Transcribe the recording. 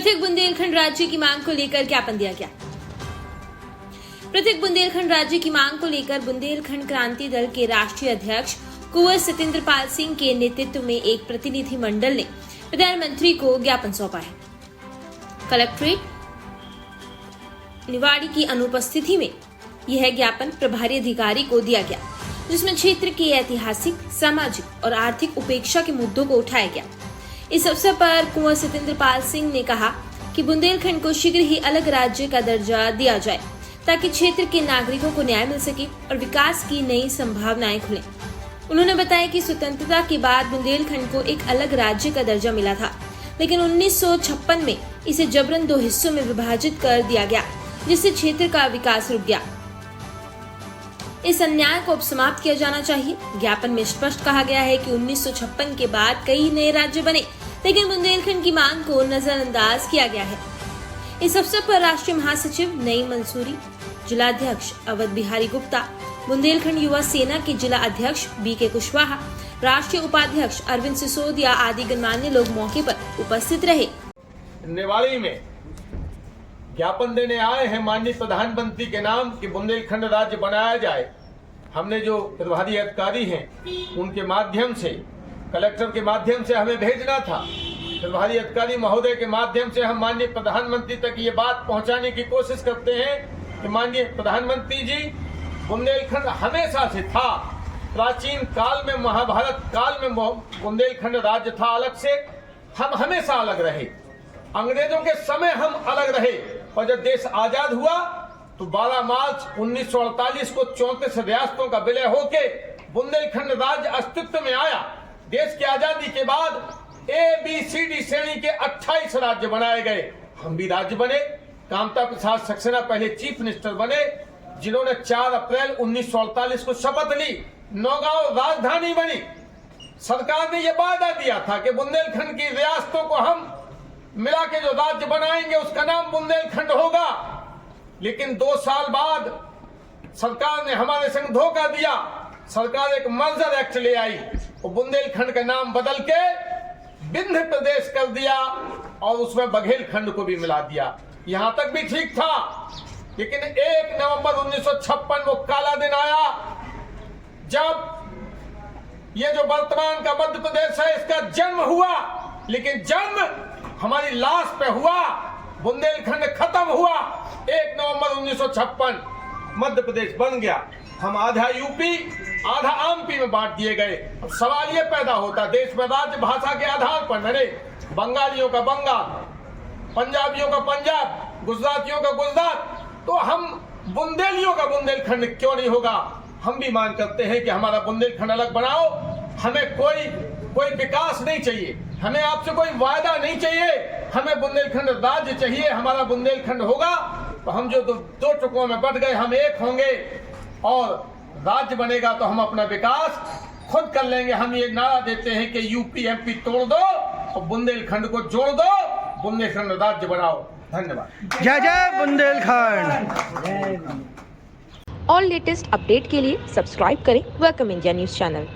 पृथक बुंदेलखंड राज्य की मांग को लेकर ज्ञापन दिया गया। पृथक बुंदेलखंड राज्य की मांग को लेकर बुंदेलखंड क्रांति दल के राष्ट्रीय अध्यक्ष कुंवर सतेंद्र पाल सिंह के नेतृत्व में एक प्रतिनिधि मंडल ने प्रधानमंत्री को ज्ञापन सौंपा है। कलेक्ट्रेट निवाड़ी की अनुपस्थिति में यह ज्ञापन प्रभारी अधिकारी को दिया गया, जिसमें क्षेत्र के ऐतिहासिक, सामाजिक और आर्थिक उपेक्षा के मुद्दों को उठाया गया। इस अवसर पर कुंवर सतेंद्र पाल सिंह ने कहा कि बुंदेलखंड को शीघ्र ही अलग राज्य का दर्जा दिया जाए ताकि क्षेत्र के नागरिकों को न्याय मिल सके और विकास की नई संभावनाएं खुलें। उन्होंने बताया कि स्वतंत्रता के बाद बुंदेलखंड को एक अलग राज्य का दर्जा मिला था, लेकिन 1956 में इसे जबरन 2 हिस्सों में विभाजित कर दिया गया, जिससे क्षेत्र का विकास रुक गया। इस अन्याय को अब समाप्त किया जाना चाहिए। ज्ञापन में स्पष्ट कहा गया है कि 1956 के बाद कई नए राज्य बने, लेकिन बुंदेलखंड की मांग को नजरअंदाज किया गया है। इस अवसर पर राष्ट्रीय महासचिव नईम मंसूरी, जिलाध्यक्ष अवध बिहारी गुप्ता, बुंदेलखंड युवा सेना के जिला अध्यक्ष BK कुशवाहा, राष्ट्रीय उपाध्यक्ष अरविंद सिसोदिया आदि गणमान्य लोग मौके पर उपस्थित रहे। निवाड़ी में ज्ञापन देने आए हैं माननीय प्रधानमंत्री के नाम कि बुंदेलखंड राज्य बनाया जाए। हमने जो प्रभारी अधिकारी हैं उनके माध्यम से, कलेक्टर के माध्यम से हमें भेजना था। प्रभारी अधिकारी महोदय के माध्यम से हम माननीय प्रधानमंत्री तक ये बात पहुंचाने की कोशिश करते हैं कि माननीय प्रधानमंत्री जी, बुंदेलखंड हमेशा से था। प्राचीन काल में, महाभारत काल में बुंदेलखंड राज्य था अलग से। हम हमेशा अलग रहे, अंग्रेजों के समय हम अलग रहे, और जब देश आजाद हुआ तो 12 मार्च 1948 को 34 रियासतों का विलय होके बुंदेलखंड राज्य अस्तित्व में आया। देश की आजादी के बाद ABCD श्रेणी के 28 राज्य बनाए गए। हम भी राज्य बने। कामता प्रसाद सक्सेना पहले चीफ मिनिस्टर बने, जिन्होंने 4 अप्रैल 1948 को शपथ ली। नौगांव राजधानी बनी। सरकार ने यह वादा दिया था कि बुंदेलखंड की रियासतों को हम मिला के जो राज्य बनाएंगे उसका नाम बुंदेलखंड होगा। लेकिन 2 साल बाद सरकार ने हमारे संग धोखा दिया। सरकार एक मर्जर एक्ट ले आई और बुंदेलखंड का नाम बदल के विंध्य प्रदेश कर दिया और उसमें बघेलखंड को भी मिला दिया। यहां तक भी ठीक था, लेकिन 1 नवंबर 1956 वो काला दिन आया जब ये जो वर्तमान का मध्य प्रदेश है इसका जन्म हुआ। लेकिन जन्म हमारी लाश पे हुआ, बुंदेलखंड खत्म हुआ। 1 नवंबर 1956 मध्य प्रदेश बन गया। हम आधा यूपी आधा एमपी में बांट दिए गए। अब सवाल ये पैदा होता देश में राज्य भाषा के आधार पर, मैंने बंगालियों का बंगाल, पंजाबियों का पंजाब, गुजरातियों का गुजरात, तो हम बुंदेलियों का बुंदेलखंड क्यों नहीं होगा? हम भी मांग करते हैं कि हमारा बुंदेलखंड अलग बनाओ। हमें कोई विकास नहीं चाहिए, हमें आपसे कोई वायदा नहीं चाहिए, हमें बुंदेलखंड राज्य चाहिए। हमारा बुंदेलखंड होगा तो हम जो 2 टुकड़ों में बट गए हम एक होंगे, और राज्य बनेगा तो हम अपना विकास खुद कर लेंगे। हम ये नारा देते हैं कि यूपी MP तोड़ दो और बुंदेलखंड को जोड़ दो, बुंदेलखंड राज्य बनाओ। धन्यवाद। जय जय बुंदेलखंड। और लेटेस्ट अपडेट के लिए सब्सक्राइब करें वेलकम इंडिया न्यूज चैनल।